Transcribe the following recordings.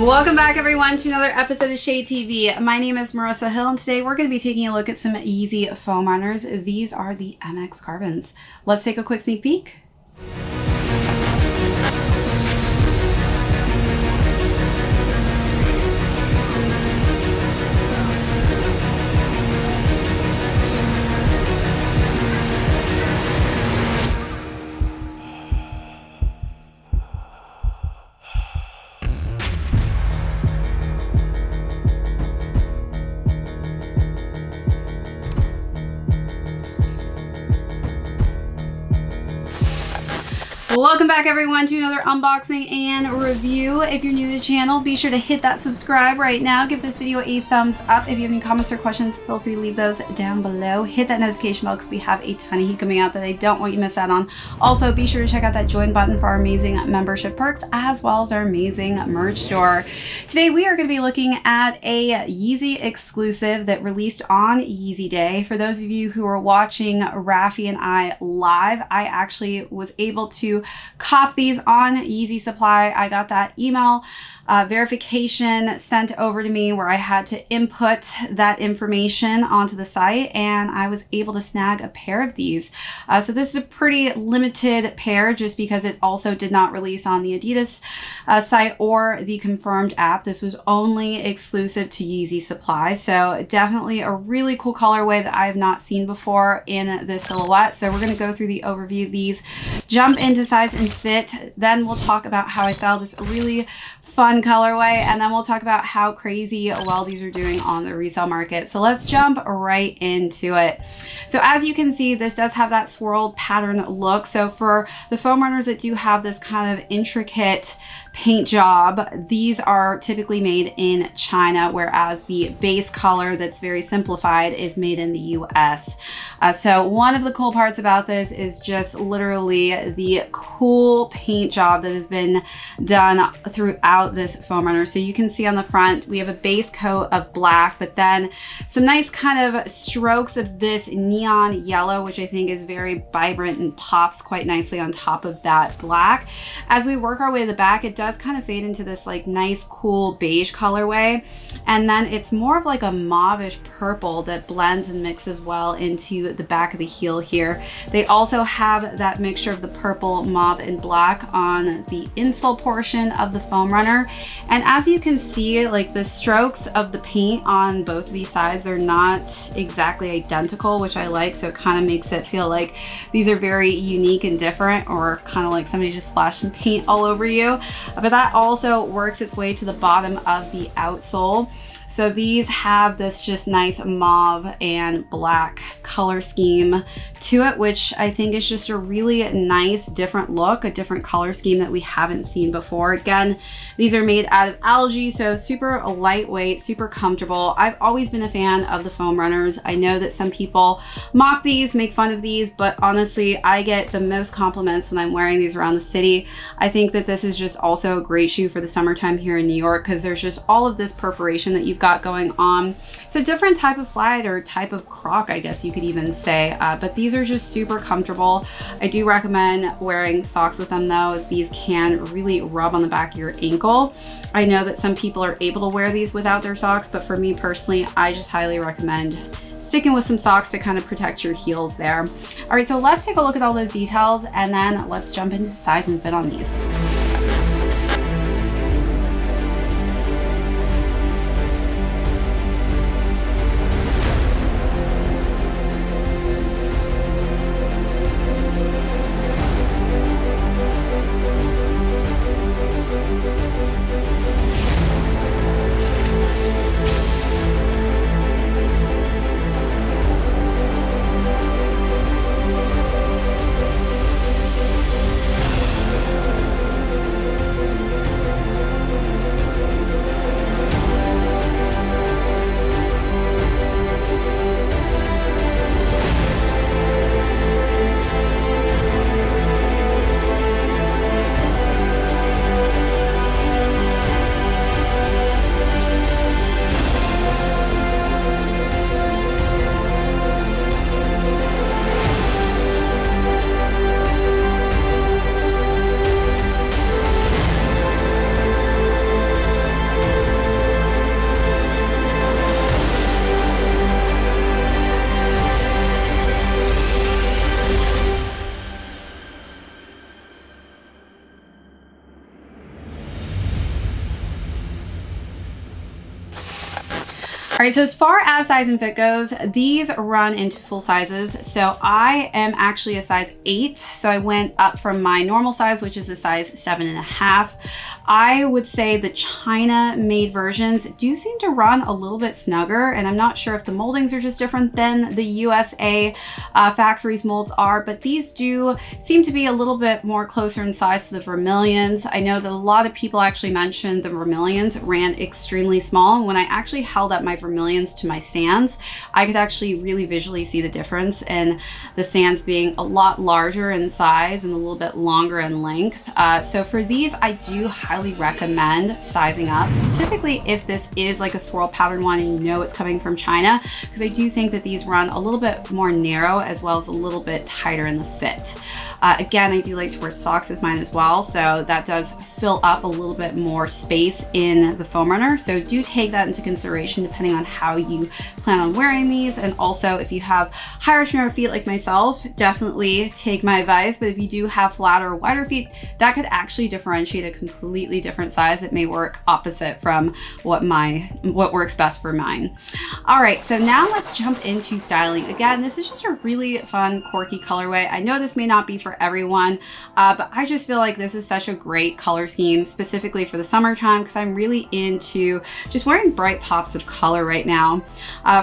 Welcome back everyone to another episode of ShadeTV. My name is Marissa Hill and today we're going to be taking a look at some Yeezy foam runners. These are the MX Carbons. Let's take a quick sneak peek. Welcome back everyone to another unboxing and review. If you're new to the channel, be sure to hit that subscribe right now. Give this video a thumbs up. If you have any comments or questions, feel free to leave those down below. Hit that notification bell because we have a ton of heat coming out that I don't want you to miss out on. Also, be sure to check out that join button for our amazing membership perks as well as our amazing merch store. Today we are going to be looking at a Yeezy exclusive that released on Yeezy Day. For those of you who are watching Rafi and I live, I actually was able to cop these on Yeezy Supply. I got that email verification sent over to me where I had to input that information onto the site and I was able to snag a pair of these. So this is a pretty limited pair just because it also did not release on the Adidas site or the confirmed app. This was only exclusive to Yeezy Supply. So definitely a really cool colorway that I have not seen before in this silhouette. So we're going to go through the overview of these, jump into size and fit, then we'll talk about how I styled this really fun colorway, and then we'll talk about how crazy well these are doing on the resale market. So let's jump right into it. So as you can see, this does have that swirled pattern look. So for the foam runners that do have this kind of intricate paint job, these are typically made in China, whereas the base color that's very simplified is made in the US. So one of the cool parts about this is just literally the cool paint job that has been done throughout this foam runner. So you can see on the front, we have a base coat of black, but then some nice kind of strokes of this neon yellow, which I think is very vibrant and pops quite nicely on top of that black. As we work our way to the back, it does kind of fade into this like nice cool beige colorway, and then it's more of like a mauvish purple that blends and mixes well into the back of the heel here. They also have that mixture of the purple, mauve, and black on the insole portion of the foam runner. And as you can see, like the strokes of the paint on both of these sides, they're not exactly identical, which I like. So it kind of makes it feel like these are very unique and different, or kind of like somebody just splashed some paint all over you. But that also works its way to the bottom of the outsole. So these have this just nice mauve and black color scheme to it, which I think is just a really nice different look, a different color scheme that we haven't seen before. Again, these are made out of algae, so super lightweight, super comfortable. I've always been a fan of the foam runners. I know that some people mock these, make fun of these, but honestly, I get the most compliments when I'm wearing these around the city. I think that this is just also a great shoe for the summertime here in New York because there's just all of this perforation that you've got going on. It's a different type of slide or type of croc, I guess you could even say, but these are just super comfortable. I do recommend wearing socks with them though, as these can really rub on the back of your ankle. I know that some people are able to wear these without their socks, but for me personally, I just highly recommend sticking with some socks to kind of protect your heels there. All right, so let's take a look at all those details and then let's jump into size and fit on these. right, so as far as size and fit goes, these run into full sizes. So I am actually a size 8. So I went up from my normal size, which is a size 7.5. I would say the China made versions do seem to run a little bit snugger, and I'm not sure if the moldings are just different than the USA factory's molds are, but these do seem to be a little bit more closer in size to the Vermilions. I know that a lot of people actually mentioned the Vermilions ran extremely small, and when I actually held up my Vermilions to my sands, I could actually really visually see the difference in the sands being a lot larger in size and a little bit longer in length. So for these, I do highly recommend sizing up, specifically if this is like a swirl pattern one and you know it's coming from China, because I do think that these run a little bit more narrow as well as a little bit tighter in the fit. Again, I do like to wear socks with mine as well, so that does fill up a little bit more space in the foam runner. So do take that into consideration depending on how you plan on wearing these. And also, if you have higher to narrow feet like myself, definitely take my advice. But if you do have flatter or wider feet, that could actually differentiate a completely different size that may work opposite from what works best for mine. All right, so now let's jump into styling. Again, this is just a really fun, quirky colorway. I know this may not be for everyone, but I just feel like this is such a great color scheme, specifically for the summertime, because I'm really into just wearing bright pops of color right now.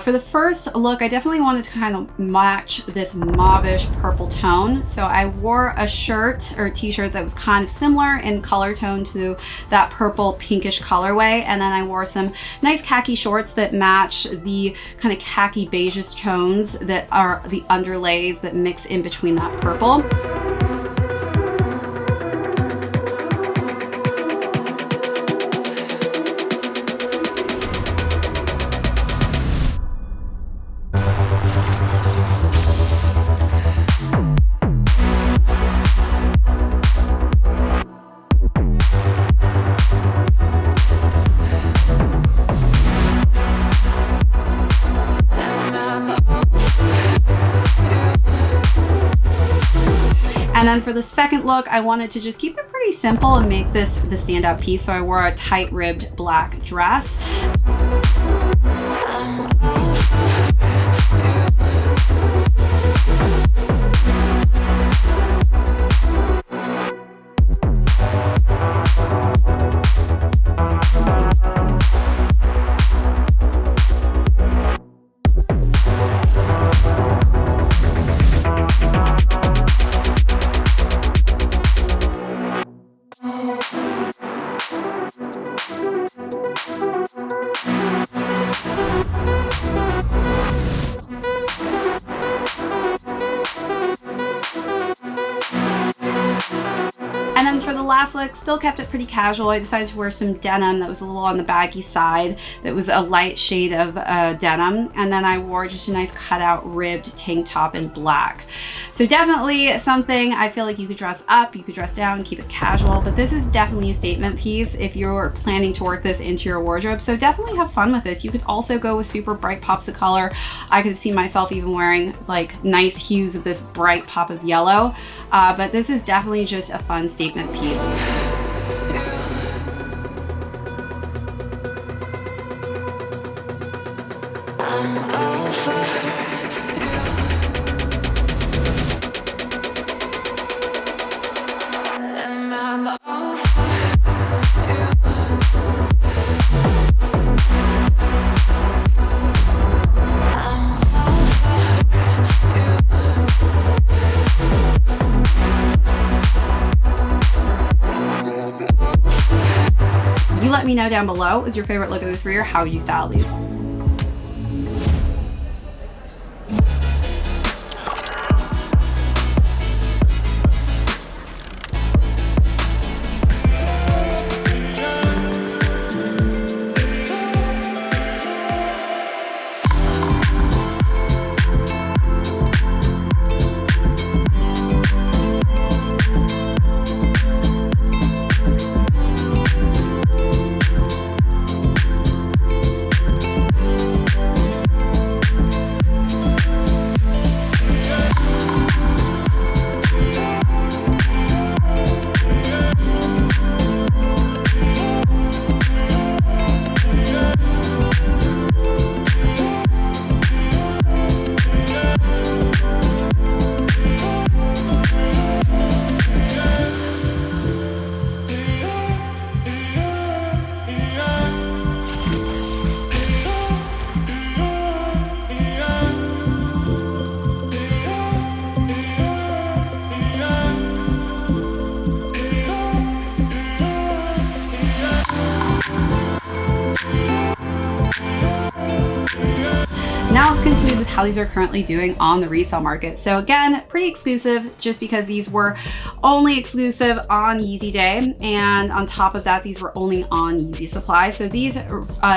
For the first look, I definitely wanted to kind of match this mauvish purple tone. So I wore a shirt or t-shirt that was kind of similar in color tone to that purple pinkish colorway. And then I wore some nice khaki shorts that match the kind of khaki beigeish tones that are the underlays that mix in between that purple. And then for the second look, I wanted to just keep it pretty simple and make this the standout piece. So I wore a tight ribbed black dress. And then for the last look, still kept it pretty casual. I decided to wear some denim that was a little on the baggy side, that was a light shade of denim. And then I wore just a nice cutout ribbed tank top in black. So definitely something I feel like you could dress up, you could dress down, keep it casual, but this is definitely a statement piece if you're planning to work this into your wardrobe. So definitely have fun with this. You could also go with super bright pops of color. I could have seen myself even wearing like nice hues of this bright pop of yellow, but this is definitely just a fun statement piece. Let me know down below, what was your favorite look of the three, or how you style these? Now let's conclude with how these are currently doing on the resale market. So again, pretty exclusive just because these were only exclusive on Yeezy Day. And on top of that, these were only on Yeezy Supply. So these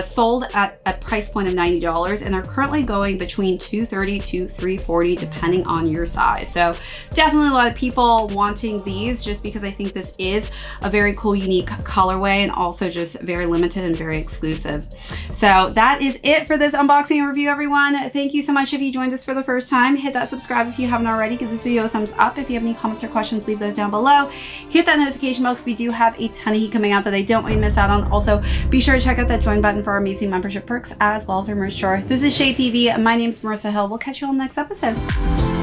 sold at a price point of $90 and they're currently going between $230 to $340 depending on your size. So definitely a lot of people wanting these just because I think this is a very cool, unique colorway and also just very limited and very exclusive. So that is it for this unboxing and review, everyone. Thank you so much if you joined us for the first time. Hit that subscribe if you haven't already. Give this video a thumbs up. If you have any comments or questions, leave those down below. Hit that notification bell because we do have a ton of heat coming out that I don't want you to miss out on. Also, be sure to check out that join button for our amazing membership perks as well as our merch store. This is ShadeTV. My name is Marissa Hill. We'll catch you on the next episode.